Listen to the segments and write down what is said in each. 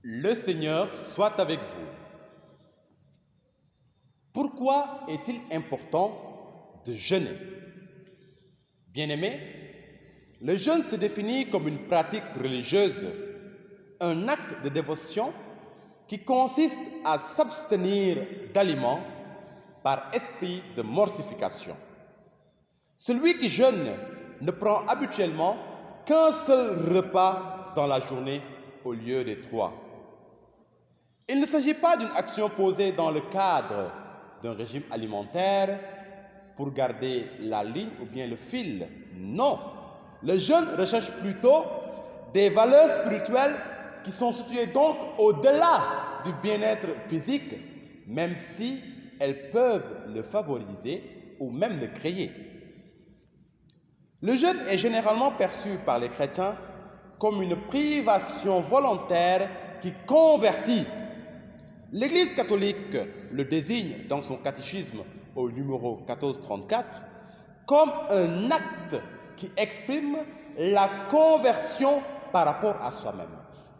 Le Seigneur soit avec vous. Pourquoi est-il important de jeûner? Bien-aimés, le jeûne se définit comme une pratique religieuse, un acte de dévotion qui consiste à s'abstenir d'aliments par esprit de mortification. Celui qui jeûne ne prend habituellement qu'un seul repas dans la journée au lieu des 3. Il ne s'agit pas d'une action posée dans le cadre d'un régime alimentaire pour garder la ligne ou bien le fil. Non, le jeûne recherche plutôt des valeurs spirituelles qui sont situées donc au-delà du bien-être physique, même si elles peuvent le favoriser ou même le créer. Le jeûne est généralement perçu par les chrétiens comme une privation volontaire qui convertit. L'Église catholique le désigne dans son catéchisme au numéro 1434 comme un acte qui exprime la conversion par rapport à soi-même.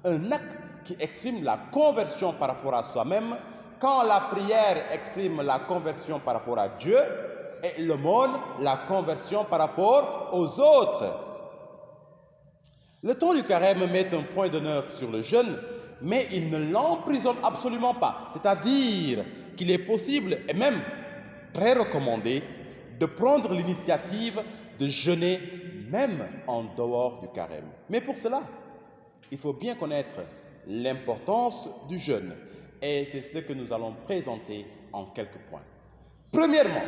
Un acte qui exprime la conversion par rapport à soi-même, quand la prière exprime la conversion par rapport à Dieu et l'aumône la conversion par rapport aux autres. Le temps du carême met un point d'honneur sur le jeûne, mais il ne l'emprisonne absolument pas. C'est-à-dire qu'il est possible et même très recommandé de prendre l'initiative de jeûner même en dehors du carême. Mais pour cela, il faut bien connaître l'importance du jeûne. Et c'est ce que nous allons présenter en quelques points. Premièrement,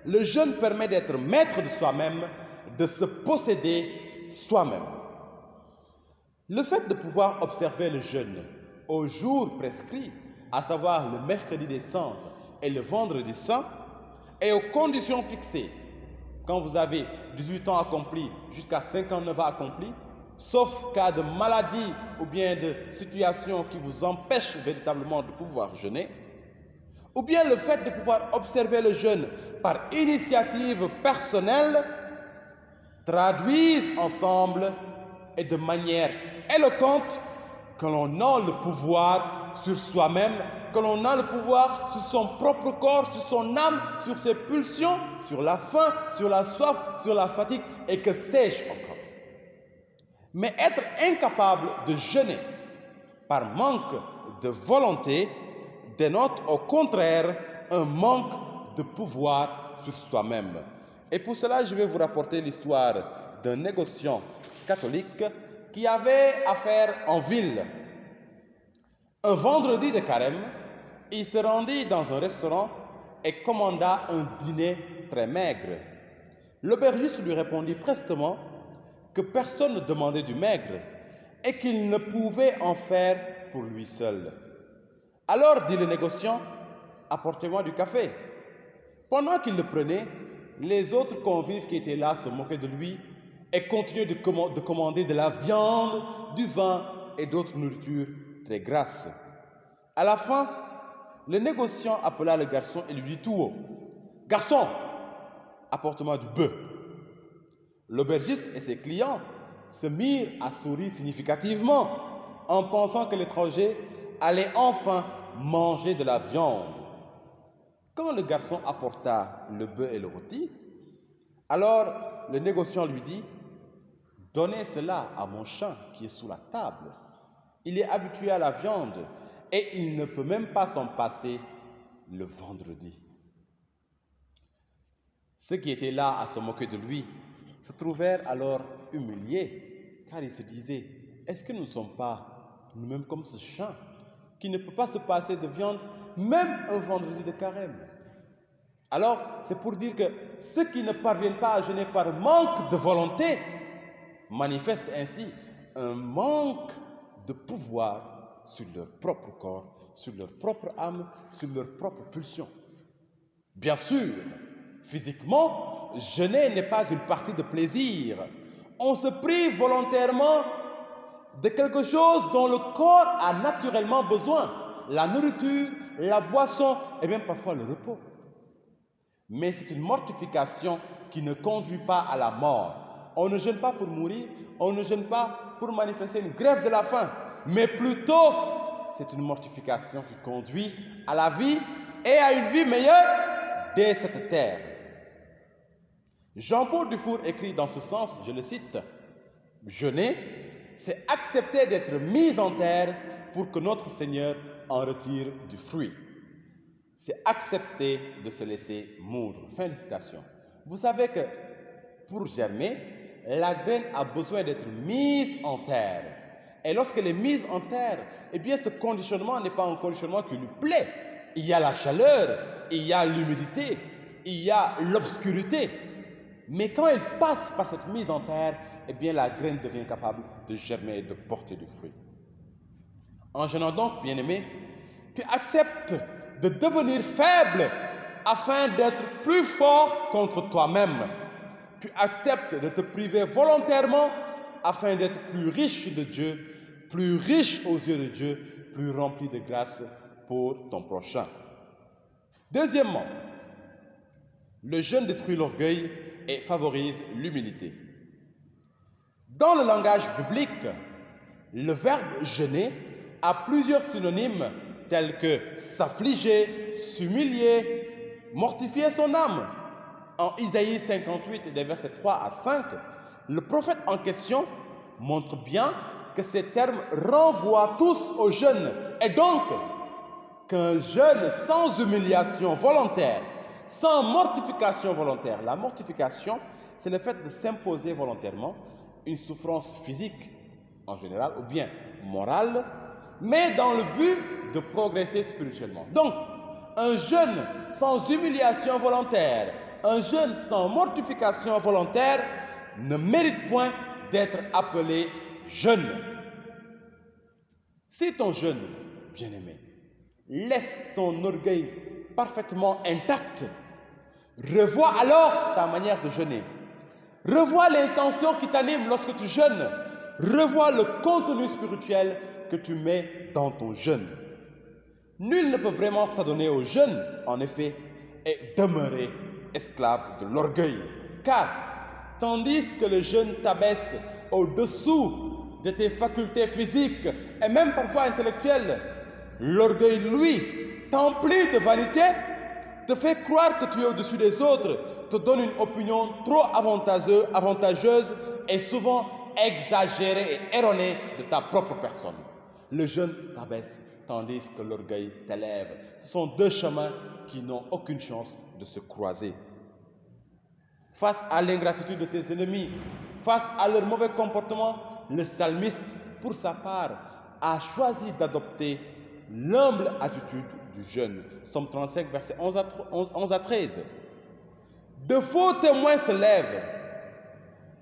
le jeûne permet d'être maître de soi-même, de se posséder soi-même. Le fait de pouvoir observer le jeûne aux jours prescrits, à savoir le mercredi des cendres et le vendredi saint, et aux conditions fixées, quand vous avez 18 ans accomplis jusqu'à 59 ans accomplis, sauf cas de maladie ou bien de situation qui vous empêche véritablement de pouvoir jeûner, ou bien le fait de pouvoir observer le jeûne par initiative personnelle, traduisent ensemble et de manière éloquente que l'on a le pouvoir sur soi-même, que l'on a le pouvoir sur son propre corps, sur son âme, sur ses pulsions, sur la faim, sur la soif, sur la fatigue et que sais-je encore. Mais être incapable de jeûner par manque de volonté dénote au contraire un manque de pouvoir sur soi-même. Et pour cela, je vais vous rapporter l'histoire d'un négociant catholique qui avait affaire en ville. Un vendredi de carême, il se rendit dans un restaurant et commanda un dîner très maigre. L'aubergiste lui répondit prestement que personne ne demandait du maigre et qu'il ne pouvait en faire pour lui seul. Alors, dit le négociant, apportez-moi du café. Pendant qu'il le prenait, les autres convives qui étaient là se moquaient de lui et continuaient de commander de la viande, du vin et d'autres nourritures très grasses. À la fin, le négociant appela le garçon et lui dit tout haut, « Garçon, apporte-moi du bœuf. » L'aubergiste et ses clients se mirent à sourire significativement en pensant que l'étranger allait enfin manger de la viande. Quand le garçon apporta le bœuf et le rôti, alors le négociant lui dit, « Donnez cela à mon chien qui est sous la table. Il est habitué à la viande et il ne peut même pas s'en passer le vendredi. » Ceux qui étaient là à se moquer de lui se trouvèrent alors humiliés, car ils se disaient, est-ce que nous ne sommes pas nous-mêmes comme ce chien qui ne peut pas se passer de viande même un vendredi de carême? Alors, c'est pour dire que ceux qui ne parviennent pas à jeûner par manque de volonté manifestent ainsi un manque de pouvoir sur leur propre corps, sur leur propre âme, sur leur propre pulsion. Bien sûr, physiquement, jeûner n'est pas une partie de plaisir. On se prive volontairement de quelque chose dont le corps a naturellement besoin. La nourriture, la boisson et même parfois le repos. Mais c'est une mortification qui ne conduit pas à la mort. On ne jeûne pas pour mourir, on ne jeûne pas pour manifester une grève de la faim. mais plutôt c'est une mortification qui conduit à la vie et à une vie meilleure dès cette terre. Jean-Paul Dufour écrit dans ce sens, je le cite, « Jeûner, c'est accepter d'être mis en terre pour que notre Seigneur en retire du fruit. C'est accepter de se laisser moudre. » Fin de citation. Vous savez que pour germer, la graine a besoin d'être mise en terre. Et lorsqu'elle est mise en terre, eh bien ce conditionnement n'est pas un conditionnement qui lui plaît. Il y a la chaleur, il y a l'humidité, il y a l'obscurité. Mais quand elle passe par cette mise en terre, eh bien la graine devient capable de germer et de porter du fruit. En jeûnant donc, bien-aimé, tu acceptes de devenir faible afin d'être plus fort contre toi-même. Tu acceptes de te priver volontairement afin d'être plus riche de Dieu, plus riche aux yeux de Dieu, plus rempli de grâce pour ton prochain. Deuxièmement, le jeûne détruit l'orgueil et favorise l'humilité. Dans le langage biblique, le verbe jeûner a plusieurs synonymes tels que s'affliger, s'humilier, mortifier son âme. En Isaïe 58, des versets 3 à 5, le prophète en question montre bien que ces termes renvoient tous au jeûne et donc qu'un jeûne sans humiliation volontaire, sans mortification volontaire. La mortification, c'est le fait de s'imposer volontairement une souffrance physique en général ou bien morale, mais dans le but de progresser spirituellement. Donc, un jeûne sans humiliation volontaire, un jeûne sans mortification volontaire ne mérite point d'être appelé jeûne. Si ton jeûne, bien-aimé, laisse ton orgueil parfaitement intact, revois alors ta manière de jeûner. Revois l'intention qui t'anime lorsque tu jeûnes. Revois le contenu spirituel que tu mets dans ton jeûne. Nul ne peut vraiment s'adonner au jeûne, en effet, et demeurer esclave de l'orgueil. Car, tandis que le jeûne t'abaisse au-dessous de tes facultés physiques et même parfois intellectuelles, l'orgueil, lui, t'emplit de vanité, te fait croire que tu es au-dessus des autres, te donne une opinion trop avantageuse et souvent exagérée et erronée de ta propre personne. Le jeûne t'abaisse, tandis que l'orgueil t'élève. Ce sont deux chemins qui n'ont aucune chance de se croiser. Face à l'ingratitude de ses ennemis, face à leur mauvais comportement, le psalmiste, pour sa part, a choisi d'adopter l'humble attitude du jeûne. Psaume 35, versets 11 à 13. De faux témoins se lèvent.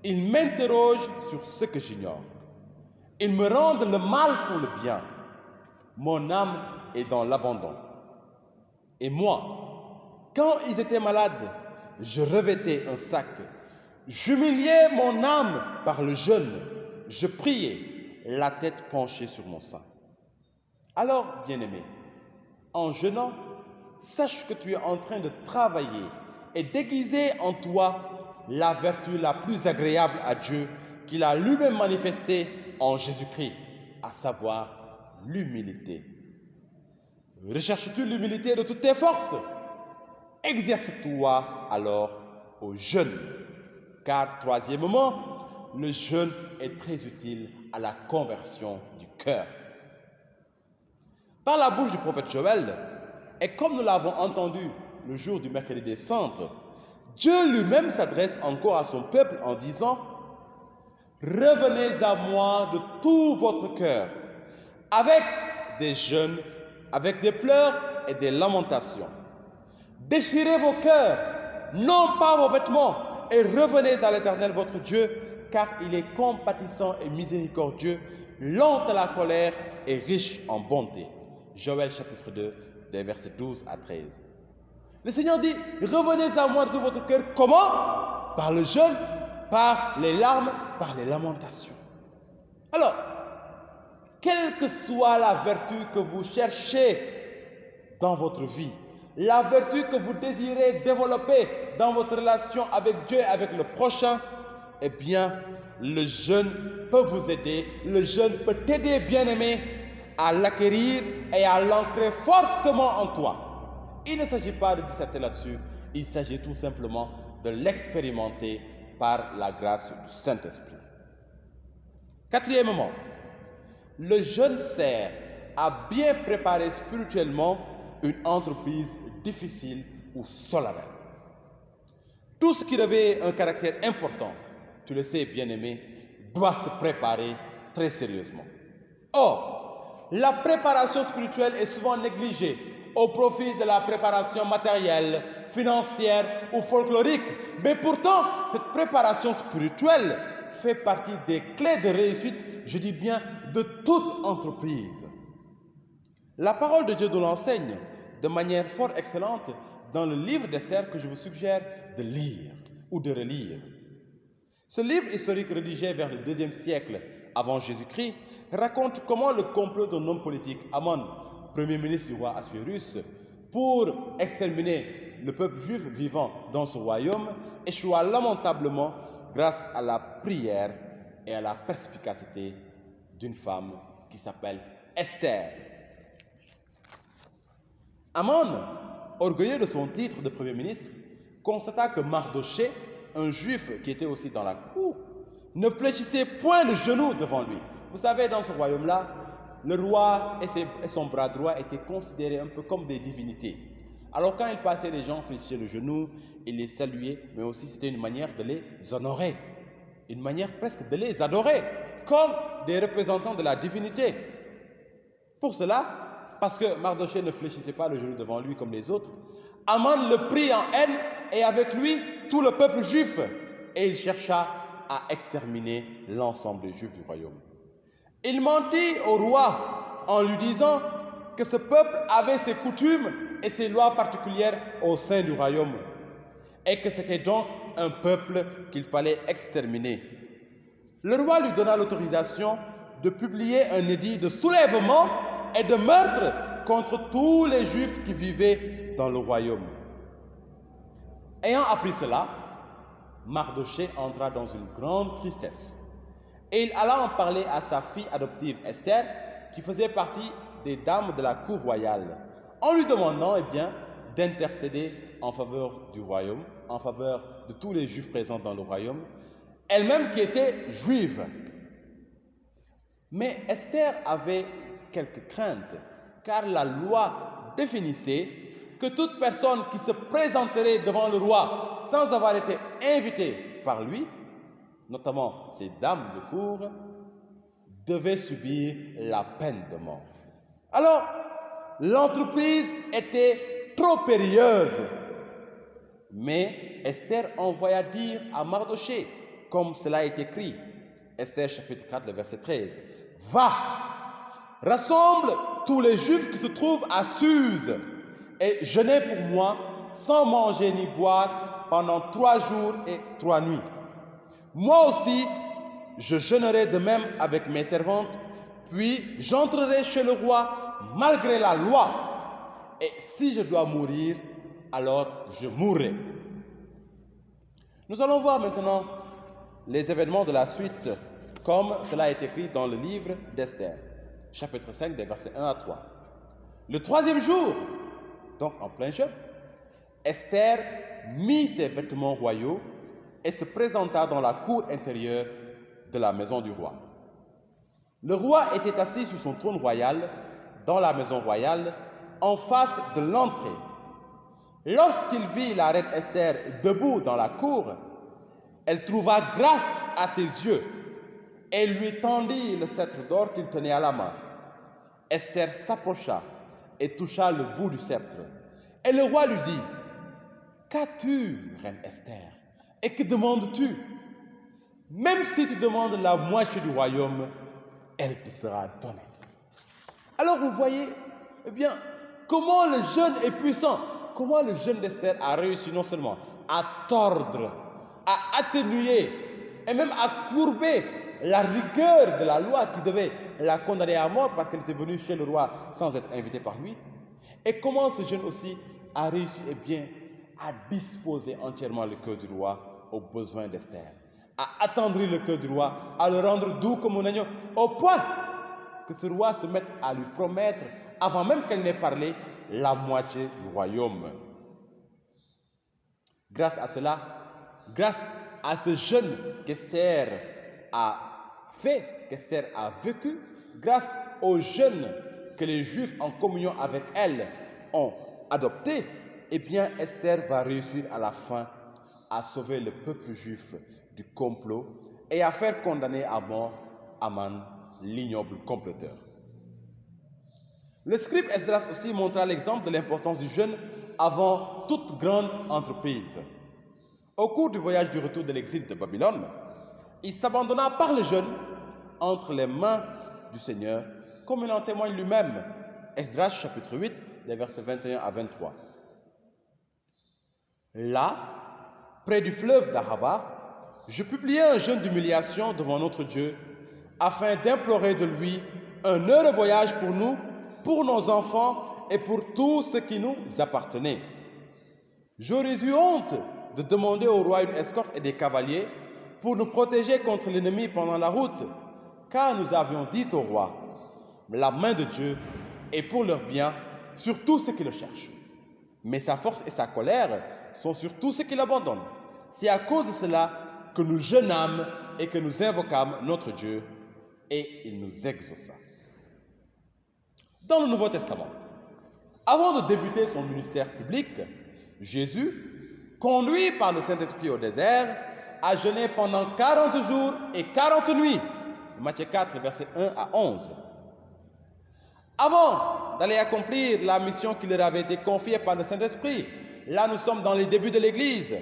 Ils m'interrogent sur ce que j'ignore. Ils me rendent le mal pour le bien. Mon âme est dans l'abandon. Et moi, quand ils étaient malades, je revêtais un sac. J'humiliais mon âme par le jeûne. Je priais, la tête penchée sur mon sein. Alors, bien-aimé, en jeûnant, sache que tu es en train de travailler et déguiser en toi la vertu la plus agréable à Dieu qu'il a lui-même manifestée en Jésus-Christ, à savoir l'humilité. Recherches-tu l'humilité de toutes tes forces? Exerce-toi alors au jeûne, car troisièmement, le jeûne est très utile à la conversion du cœur. Par la bouche du prophète Joël, et comme nous l'avons entendu le jour du mercredi des cendres, Dieu lui-même s'adresse encore à son peuple en disant « Revenez à moi de tout votre cœur, avec des jeûnes, avec des pleurs et des lamentations. Déchirez vos cœurs, non pas vos vêtements, et revenez à l'Éternel votre Dieu, car il est compatissant et miséricordieux, lent à la colère et riche en bonté. » Joël chapitre 2, des versets 12 à 13. Le Seigneur dit, revenez à moi de tout votre cœur. Comment? Par le jeûne, par les larmes, par les lamentations. Alors, quelle que soit la vertu que vous cherchez dans votre vie, la vertu que vous désirez développer dans votre relation avec Dieu et avec le prochain, eh bien, le jeûne peut vous aider, le jeûne peut t'aider, bien-aimé, à l'acquérir et à l'ancrer fortement en toi. Il ne s'agit pas de disserter là-dessus, il s'agit tout simplement de l'expérimenter par la grâce du Saint-Esprit. Quatrièmement, le jeûne sert à bien préparer spirituellement une entreprise difficile ou solennelle. Tout ce qui revêt un caractère important, tu le sais, bien-aimé, doit se préparer très sérieusement. Or, la préparation spirituelle est souvent négligée au profit de la préparation matérielle, financière ou folklorique. Mais pourtant, cette préparation spirituelle fait partie des clés de réussite, je dis bien, de toute entreprise. La parole de Dieu nous l'enseigne de manière fort excellente dans le livre d'Esther que je vous suggère de lire ou de relire. Ce livre historique rédigé vers le IIe siècle avant Jésus-Christ raconte comment le complot d'un homme politique, Amon, premier ministre du roi Assuérus, pour exterminer le peuple juif vivant dans ce royaume, échoua lamentablement grâce à la prière et à la perspicacité d'une femme qui s'appelle Esther. Amon, orgueilleux de son titre de premier ministre, constata que Mardochée, un juif qui était aussi dans la cour, ne fléchissait point le genou devant lui. Vous savez, dans ce royaume-là, le roi et son bras droit étaient considérés un peu comme des divinités. Alors quand il passait, les gens fléchissaient le genou, ils les saluaient, mais aussi c'était une manière de les honorer, une manière presque de les adorer, comme des représentants de la divinité. Pour cela, parce que Mardochée ne fléchissait pas le genou devant lui comme les autres, Aman le prit en haine et avec lui tout le peuple juif, et il chercha à exterminer l'ensemble des juifs du royaume. Il mentit au roi en lui disant que ce peuple avait ses coutumes et ses lois particulières au sein du royaume, et que c'était donc un peuple qu'il fallait exterminer. Le roi lui donna l'autorisation de publier un édit de soulèvement et de meurtre contre tous les juifs qui vivaient dans le royaume. Ayant appris cela, Mardochée entra dans une grande tristesse et il alla en parler à sa fille adoptive Esther, qui faisait partie des dames de la cour royale, en lui demandant d'intercéder en faveur du royaume, en faveur de tous les juifs présents dans le royaume, elle-même qui était juive. Mais Esther avait quelques craintes, car la loi définissait que toute personne qui se présenterait devant le roi sans avoir été invitée par lui, notamment ces dames de cour, devait subir la peine de mort. Alors, l'entreprise était trop périlleuse, mais Esther envoya dire à Mardochée, comme cela est écrit, Esther chapitre 4, le verset 13, « Va, rassemble tous les Juifs qui se trouvent à Suse et jeûnez pour moi sans manger ni boire pendant 3 jours et 3 nuits. Moi aussi, je jeûnerai de même avec mes servantes, puis j'entrerai chez le roi malgré la loi. Et si je dois mourir, alors je mourrai. » Nous allons voir maintenant les événements de la suite, comme cela est écrit dans le livre d'Esther, chapitre 5, des versets 1 à 3. Le 3e jour, donc en plein jeûne, Esther mit ses vêtements royaux et se présenta dans la cour intérieure de la maison du roi. Le roi était assis sur son trône royal dans la maison royale, en face de l'entrée. Lorsqu'il vit la reine Esther debout dans la cour, elle trouva grâce à ses yeux et lui tendit le sceptre d'or qu'il tenait à la main. Esther s'approcha et toucha le bout du sceptre. Et le roi lui dit, « Qu'as-tu, reine Esther, et que demandes-tu? Même si tu demandes la moitié du royaume, elle te sera donnée. » Alors vous voyez, comment le jeûne est puissant, comment le jeûne d'Esther a réussi non seulement à tordre, à atténuer et même à courber la rigueur de la loi qui devait la condamner à mort parce qu'elle était venue chez le roi sans être invitée par lui. Et comment ce jeûne aussi a réussi à disposer entièrement le cœur du roi aux besoins d'Esther, a attendri le cœur du roi, à le rendre doux comme un agneau, au point que ce roi se mette à lui promettre, avant même qu'elle n'ait parlé, la moitié du royaume. Grâce à cela, grâce à ce jeûne qu'Esther a fait, qu'Esther a vécu, grâce au jeûne que les Juifs en communion avec elle ont adopté, eh bien Esther va réussir à la fin à sauver le peuple juif du complot et à faire condamner à mort Aman, l'ignoble comploteur. Le scribe Esdras aussi montra l'exemple de l'importance du jeûne avant toute grande entreprise. Au cours du voyage du retour de l'exil de Babylone, il s'abandonna par le jeûne entre les mains du Seigneur, comme il en témoigne lui-même. Esdras chapitre 8, les versets 21 à 23. Là, près du fleuve d'Ahava, je publiai un jeûne d'humiliation devant notre Dieu, afin d'implorer de lui un heureux voyage pour nous, pour nos enfants et pour tout ce qui nous appartenait. J'aurais eu honte de demander au roi une escorte et des cavaliers pour nous protéger contre l'ennemi pendant la route, car nous avions dit au roi, la main de Dieu est pour leur bien sur tous ceux qui le cherchent. Mais sa force et sa colère sont sur tous ceux qui l'abandonnent. C'est à cause de cela que nous jeûnâmes et que nous invoquâmes notre Dieu, et il nous exauça. Dans le Nouveau Testament, avant de débuter son ministère public, Jésus, conduit par le Saint-Esprit au désert, a jeûné pendant 40 jours et 40 nuits. Matthieu 4, versets 1 à 11. Avant d'aller accomplir la mission qui leur avait été confiée par le Saint-Esprit, là nous sommes dans les débuts de l'Église,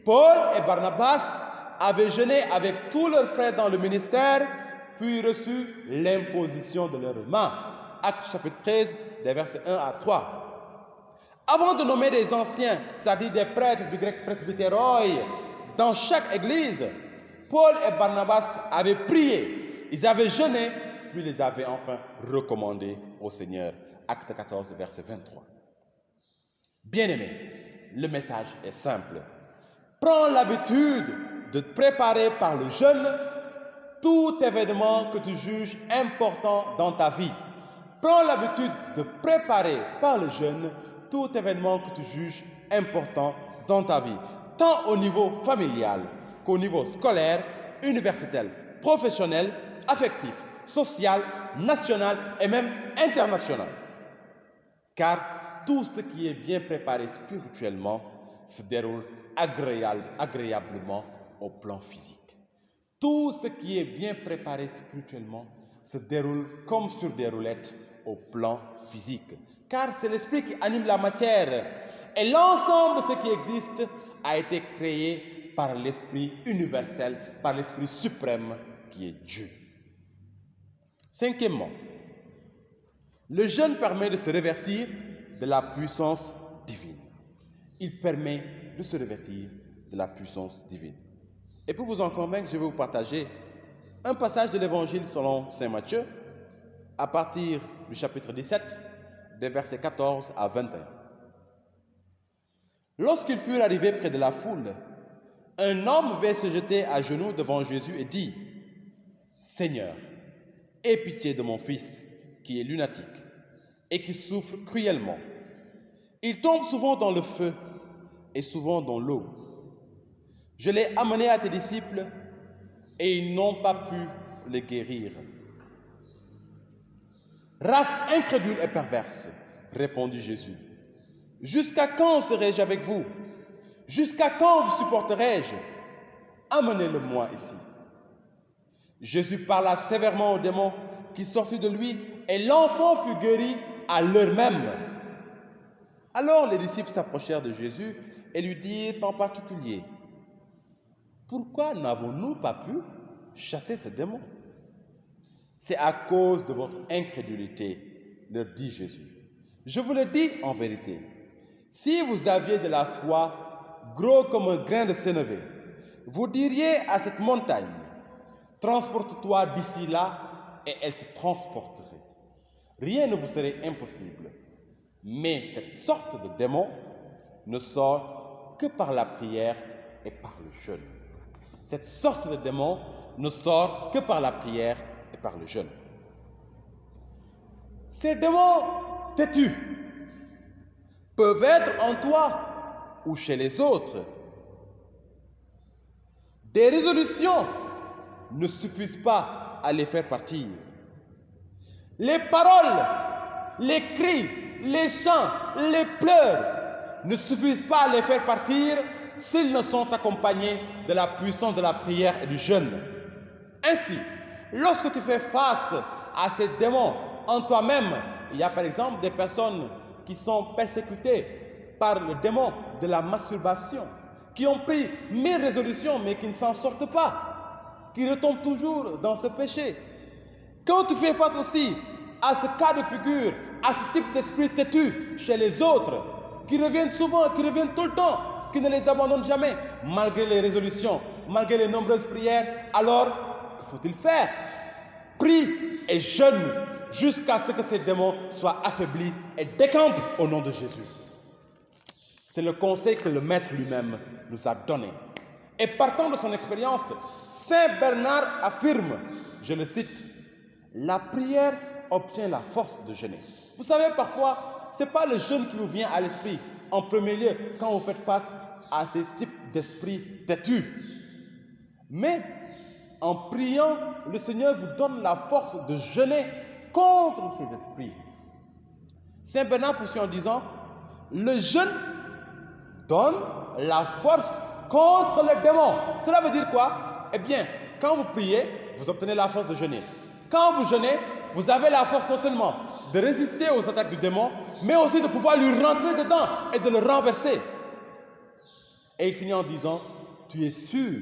Paul et Barnabas avaient jeûné avec tous leurs frères dans le ministère, puis reçu l'imposition de leurs mains. Actes chapitre 13, des versets 1 à 3. Avant de nommer des anciens, c'est-à-dire des prêtres du grec presbytéroi, dans chaque église, Paul et Barnabas avaient prié, ils avaient jeûné, puis les avaient enfin recommandés au Seigneur. Acte 14, verset 23. Bien-aimés, le message est simple. Prends l'habitude de préparer par le jeûne tout événement que tu juges important dans ta vie. Prends l'habitude de préparer par le jeûne tout événement que tu juges important dans ta vie, tant au niveau familial qu'au niveau scolaire, universitaire, professionnel, affectif, social, national et même international. Car tout ce qui est bien préparé spirituellement se déroule agréablement au plan physique. Tout ce qui est bien préparé spirituellement se déroule comme sur des roulettes au plan physique. Car c'est l'esprit qui anime la matière. Et l'ensemble de ce qui existe a été créé par l'esprit universel, par l'esprit suprême qui est Dieu. Cinquièmement, le jeûne permet de se revêtir de la puissance divine. Il permet de se revêtir de la puissance divine. Et pour vous en convaincre, je vais vous partager un passage de l'Évangile selon saint Matthieu, à partir du chapitre 17, des versets 14 à 21. Lorsqu'ils furent arrivés près de la foule, un homme vint se jeter à genoux devant Jésus et dit, « Seigneur, aie pitié de mon fils, qui est lunatique et qui souffre cruellement. Il tombe souvent dans le feu et souvent dans l'eau. Je l'ai amené à tes disciples et ils n'ont pas pu le guérir. » « Race incrédule et perverse, répondit Jésus. Jusqu'à quand serai-je avec vous? Jusqu'à quand vous supporterai-je? Amenez-le-moi ici. Jésus parla sévèrement au démon qui sortit de lui et l'enfant fut guéri à l'heure même. Alors les disciples s'approchèrent de Jésus et lui dirent en particulier, « Pourquoi n'avons-nous pas pu chasser ce démon? » « C'est à cause de votre incrédulité, leur dit Jésus. Je vous le dis en vérité, si vous aviez de la foi gros comme un grain de sénévé, vous diriez à cette montagne, transporte-toi d'ici là, et elle se transporterait. Rien ne vous serait impossible. Mais cette sorte de démon ne sort que par la prière et par le jeûne. cette sorte de démon ne sort que par la prière et par le jeûne. Ces démons têtus peuvent être en toi ou chez les autres. Des résolutions ne suffisent pas à les faire partir. Les paroles, les cris, les chants, les pleurs ne suffisent pas à les faire partir s'ils ne sont accompagnés de la puissance de la prière et du jeûne. Ainsi, lorsque tu fais face à ces démons en toi-même, il y a par exemple des personnes qui sont persécutées par le démon de la masturbation, qui ont pris 1000 résolutions mais qui ne s'en sortent pas, qui retombent toujours dans ce péché. Quand tu fais face aussi à ce cas de figure, à ce type d'esprit têtu chez les autres, qui reviennent souvent, qui reviennent tout le temps, qui ne les abandonnent jamais, malgré les résolutions, malgré les nombreuses prières, alors que faut-il faire? Prie et jeûne jusqu'à ce que ces démons soient affaiblis et décampent au nom de Jésus. C'est le conseil que le Maître lui-même nous a donné. Et partant de son expérience, Saint Bernard affirme, je le cite, « La prière obtient la force de jeûner. » Vous savez, parfois, ce n'est pas le jeûne qui vous vient à l'esprit en premier lieu quand vous faites face à ces types d'esprits têtus. Mais en priant, le Seigneur vous donne la force de jeûner contre ces esprits. Saint Bernard poursuit en disant, le jeûne donne la force contre le démon. Cela veut dire quoi? Eh bien, quand vous priez, vous obtenez la force de jeûner. Quand vous jeûnez, vous avez la force non seulement de résister aux attaques du démon, mais aussi de pouvoir lui rentrer dedans et de le renverser. Et il finit en disant, tu es sûr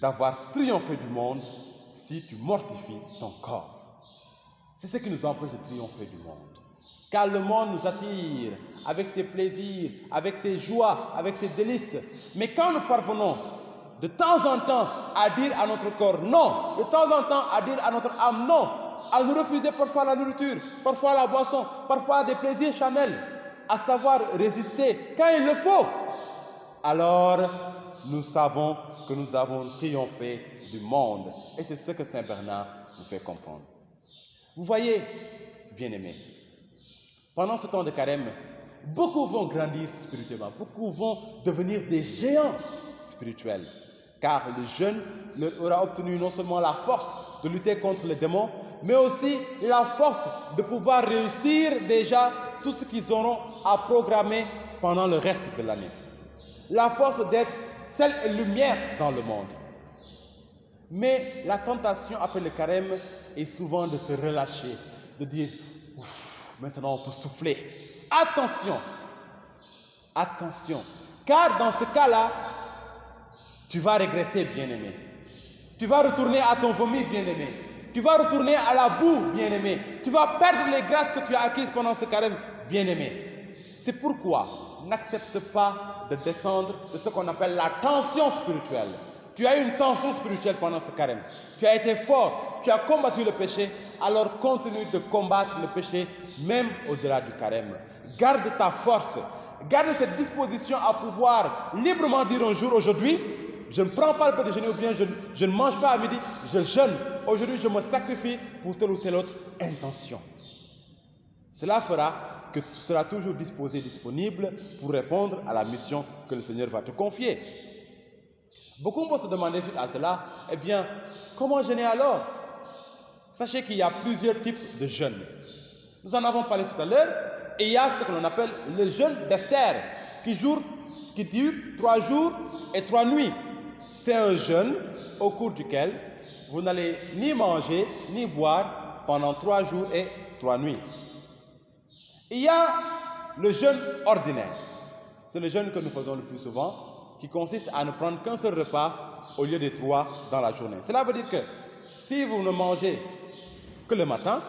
d'avoir triomphé du monde si tu mortifies ton corps. C'est ce qui nous empêche de triompher du monde. Car le monde nous attire avec ses plaisirs, avec ses joies, avec ses délices. Mais quand nous parvenons de temps en temps à dire à notre corps non, de temps en temps à dire à notre âme non, à nous refuser parfois la nourriture, parfois la boisson, parfois des plaisirs charnels, à savoir résister quand il le faut, alors nous savons que nous avons triomphé du monde. Et c'est ce que Saint Bernard nous fait comprendre. Vous voyez, bien-aimés, pendant ce temps de carême, beaucoup vont grandir spirituellement, beaucoup vont devenir des géants spirituels, car le jeûne leur aura obtenu non seulement la force de lutter contre les démons, mais aussi la force de pouvoir réussir déjà tout ce qu'ils auront à programmer pendant le reste de l'année. La force d'être celle et lumière dans le monde. Mais la tentation après le carême est souvent de se relâcher, de dire ouf, maintenant on peut souffler. Attention, attention, car dans ce cas-là, tu vas régresser, bien-aimé. Tu vas retourner à ton vomi, bien-aimé. Tu vas retourner à la boue, bien-aimé. Tu vas perdre les grâces que tu as acquises pendant ce carême, bien-aimé. C'est pourquoi n'accepte pas de descendre de ce qu'on appelle la tension spirituelle. Tu as eu une tension spirituelle pendant ce carême. Tu as été fort, tu as combattu le péché, alors continue de combattre le péché même au-delà du carême. Garde ta force, garde cette disposition à pouvoir librement dire un jour, aujourd'hui, je ne prends pas le petit déjeuner ou bien je ne mange pas à midi, je jeûne. Aujourd'hui, je me sacrifie pour telle ou telle autre intention. Cela fera que tu seras toujours disposé, disponible pour répondre à la mission que le Seigneur va te confier. Beaucoup vont se demander suite à cela, eh bien, comment jeûner alors? Sachez qu'il y a plusieurs types de jeûnes. Nous en avons parlé tout à l'heure, et il y a ce que l'on appelle le jeûne d'Esther, qui dure 3 jours et 3 nuits. C'est un jeûne au cours duquel vous n'allez ni manger ni boire pendant 3 jours et 3 nuits. Il y a le jeûne ordinaire. C'est le jeûne que nous faisons le plus souvent, qui consiste à ne prendre qu'un seul repas au lieu de 3 dans la journée. Cela veut dire que si vous ne mangez que le matin,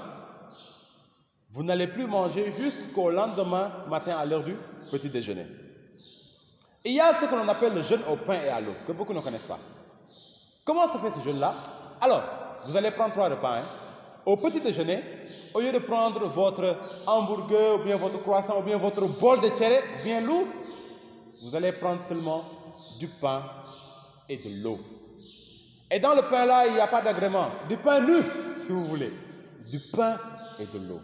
vous n'allez plus manger jusqu'au lendemain matin à l'heure du petit déjeuner. Il y a ce que l'on appelle le jeûne au pain et à l'eau, que beaucoup ne connaissent pas. Comment se fait ce jeûne-là? Alors, vous allez prendre 3 repas. Au petit déjeuner, au lieu de prendre votre hamburger, ou bien votre croissant, ou bien votre bol de tchéré bien lourd, vous allez prendre seulement du pain et de l'eau. Et dans le pain là, il n'y a pas d'agrément. Du pain nu, si vous voulez. Du pain et de l'eau.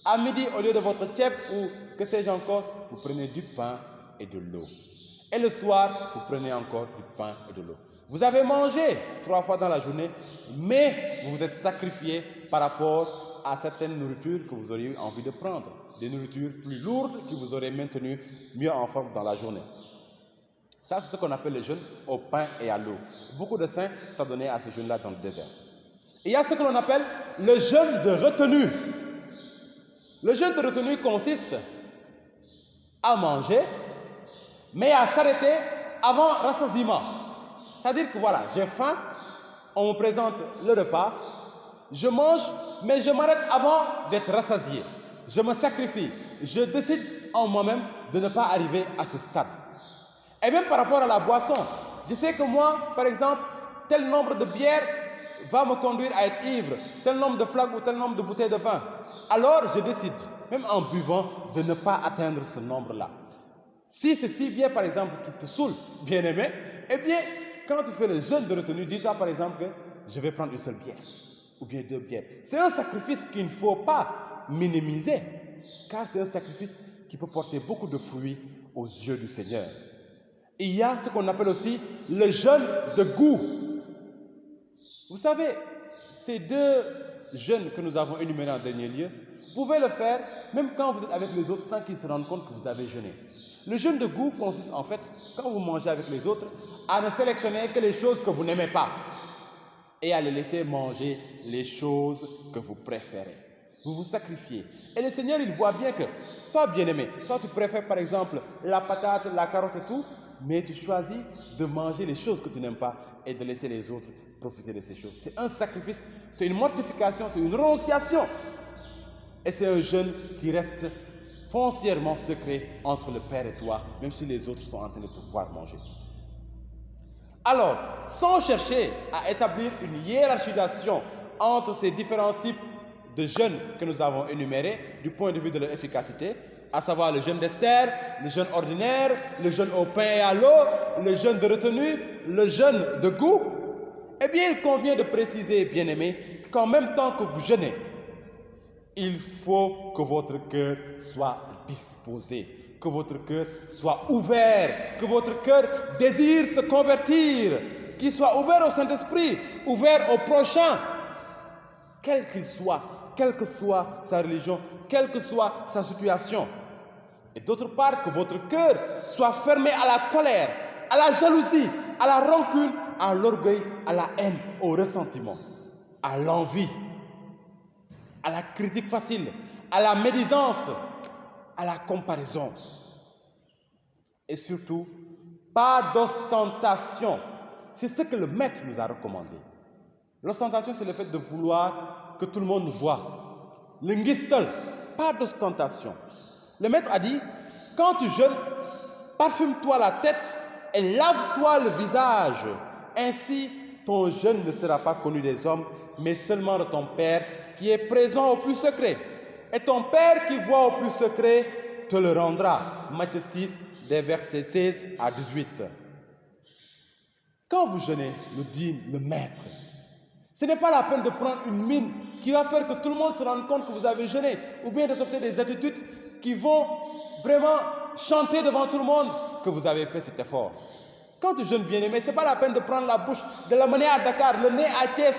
À midi, au lieu de votre tiep ou que sais-je encore, vous prenez du pain et de l'eau. Et le soir, vous prenez encore du pain et de l'eau. Vous avez mangé 3 fois dans la journée, mais vous vous êtes sacrifié par rapport à certaines nourritures que vous auriez eu envie de prendre. Des nourritures plus lourdes qui vous auraient maintenu mieux en forme dans la journée. Ça, c'est ce qu'on appelle le jeûne au pain et à l'eau. Beaucoup de saints s'adonnaient à ce jeûne-là dans le désert. Et il y a ce que l'on appelle le jeûne de retenue. Le jeûne de retenue consiste à manger, mais à s'arrêter avant rassasiement. C'est-à-dire que voilà, j'ai faim, on me présente le repas, je mange, mais je m'arrête avant d'être rassasié. Je me sacrifie. Je décide en moi-même de ne pas arriver à ce stade. Et même par rapport à la boisson, je sais que moi, par exemple, tel nombre de bières va me conduire à être ivre, tel nombre de flaques ou tel nombre de bouteilles de vin. Alors je décide, même en buvant, de ne pas atteindre ce nombre-là. Si c'est 6 bières, par exemple, qui te saoulent, bien-aimé, eh bien, quand tu fais le jeûne de retenue, dis-toi par exemple que je vais prendre une seule bière ou bien 2 bières. C'est un sacrifice qu'il ne faut pas minimiser, car c'est un sacrifice qui peut porter beaucoup de fruits aux yeux du Seigneur. Et il y a ce qu'on appelle aussi le jeûne de goût. Vous savez, ces 2 jeûnes que nous avons énumérés en dernier lieu, vous pouvez le faire même quand vous êtes avec les autres sans qu'ils se rendent compte que vous avez jeûné. Le jeûne de goût consiste en fait, quand vous mangez avec les autres, à ne sélectionner que les choses que vous n'aimez pas et à les laisser manger les choses que vous préférez. Vous vous sacrifiez. Et le Seigneur, il voit bien que toi, bien-aimé, toi, tu préfères par exemple la patate, la carotte et tout, mais tu choisis de manger les choses que tu n'aimes pas et de laisser les autres profiter de ces choses. C'est un sacrifice, c'est une mortification, c'est une renonciation. Et c'est un jeûne qui reste foncièrement secret entre le Père et toi, même si les autres sont en train de te voir manger. Alors, sans chercher à établir une hiérarchisation entre ces différents types de jeûnes que nous avons énumérés du point de vue de leur efficacité, à savoir le jeûne d'Esther, le jeûne ordinaire, le jeûne au pain et à l'eau, le jeûne de retenue, le jeûne de goût, eh bien, il convient de préciser, bien-aimés, qu'en même temps que vous jeûnez, il faut que votre cœur soit disposé, que votre cœur soit ouvert, que votre cœur désire se convertir, qu'il soit ouvert au Saint-Esprit, ouvert au prochain, quel qu'il soit, quelle que soit sa religion, quelle que soit sa situation. Et d'autre part, que votre cœur soit fermé à la colère, à la jalousie, à la rancune, à l'orgueil, à la haine, au ressentiment, à l'envie, à la critique facile, à la médisance, à la comparaison. Et surtout, pas d'ostentation. C'est ce que le Maître nous a recommandé. L'ostentation, c'est le fait de vouloir que tout le monde voit. Le ngistal, pas d'ostentation. Le Maître a dit, quand tu jeûnes, parfume-toi la tête et lave-toi le visage. Ainsi, ton jeûne ne sera pas connu des hommes, mais seulement de ton Père qui est présent au plus secret. Et ton Père qui voit au plus secret te le rendra. Matthieu 6, des versets 16 à 18. Quand vous jeûnez, nous dit le Maître, ce n'est pas la peine de prendre une mine qui va faire que tout le monde se rende compte que vous avez jeûné, ou bien d'adopter des attitudes qui vont vraiment chanter devant tout le monde que vous avez fait cet effort. Quand tu jeûnes, bien-aimé, ce n'est pas la peine de prendre la bouche, de la mener à Dakar, le nez à Thiès,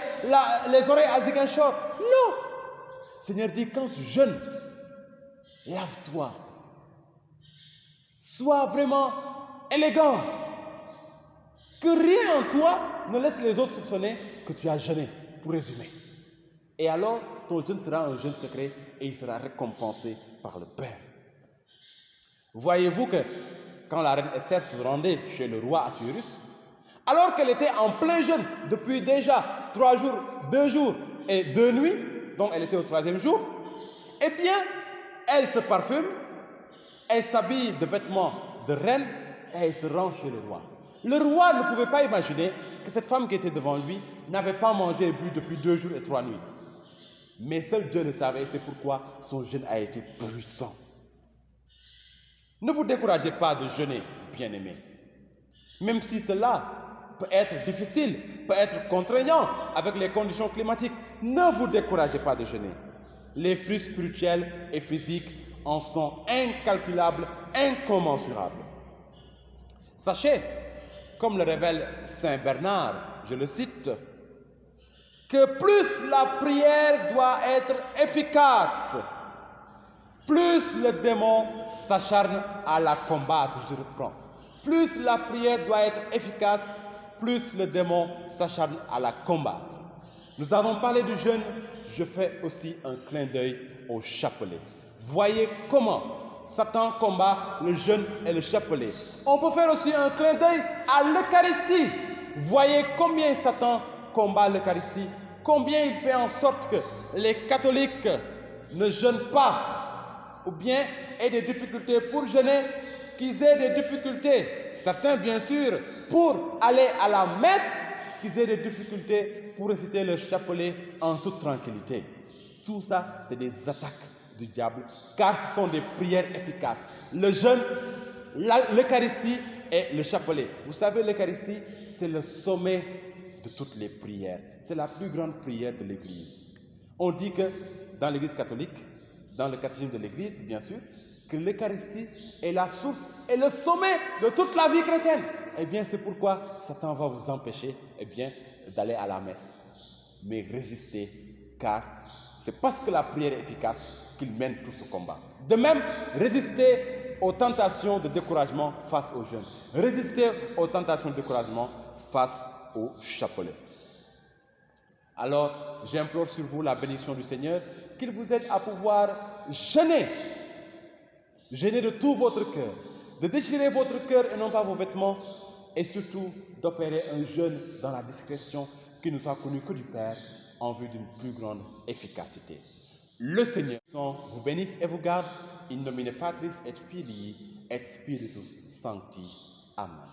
les oreilles à Ziguinchor. Non! Le Seigneur dit, quand tu jeûnes, lave-toi. Sois vraiment élégant. Que rien en toi ne laisse les autres soupçonner que tu as jeûné, pour résumer. Et alors, ton jeûne sera un jeûne secret et il sera récompensé par le Père. Voyez-vous que quand la reine Esther se rendait chez le roi Assuérus, alors qu'elle était en plein jeûne depuis déjà 3 jours, 2 jours et 2 nuits, donc elle était au 3e jour, eh bien, elle se parfume, elle s'habille de vêtements de reine et elle se rend chez le roi. Le roi ne pouvait pas imaginer que cette femme qui était devant lui n'avait pas mangé et bu depuis 2 jours et 3 nuits. Mais seul Dieu le savait et c'est pourquoi son jeûne a été puissant. Ne vous découragez pas de jeûner, bien-aimés. Même si cela peut être difficile, peut être contraignant avec les conditions climatiques. Ne vous découragez pas de jeûner. Les fruits spirituels et physiques en sont incalculables, incommensurables. Sachez, comme le révèle Saint Bernard, je le cite, que plus la prière doit être efficace, plus le démon s'acharne à la combattre. Je reprends. Plus la prière doit être efficace, plus le démon s'acharne à la combattre. Nous avons parlé du jeûne, je fais aussi un clin d'œil au chapelet. Voyez comment Satan combat le jeûne et le chapelet. On peut faire aussi un clin d'œil à l'Eucharistie. Voyez combien Satan combat l'Eucharistie, combien il fait en sorte que les catholiques ne jeûnent pas, ou bien aient des difficultés pour jeûner, qu'ils aient des difficultés, certains bien sûr, pour aller à la messe, qu'ils aient des difficultés pour réciter le chapelet en toute tranquillité. Tout ça, c'est des attaques du diable, car ce sont des prières efficaces. Le jeûne, l'Eucharistie et le chapelet. Vous savez, l'Eucharistie, c'est le sommet de toutes les prières. C'est la plus grande prière de l'Église. On dit que dans l'Église catholique, dans le catéchisme de l'Église, bien sûr, que l'Eucharistie est la source et le sommet de toute la vie chrétienne. Eh bien, c'est pourquoi Satan va vous empêcher, d'aller à la messe. Mais résistez, car c'est parce que la prière est efficace qu'il mène tout ce combat. De même, résistez aux tentations de découragement face au jeûne. Résistez aux tentations de découragement face au chapelet. Alors, j'implore sur vous la bénédiction du Seigneur, qu'il vous aide à pouvoir jeûner. Jeûner de tout votre cœur, de déchirer votre cœur et non pas vos vêtements, et surtout d'opérer un jeûne dans la discrétion qui ne soit connu que du Père en vue d'une plus grande efficacité. Le Seigneur vous bénisse et vous garde, in nomine Patris et Filii et Spiritus Sancti. Amen.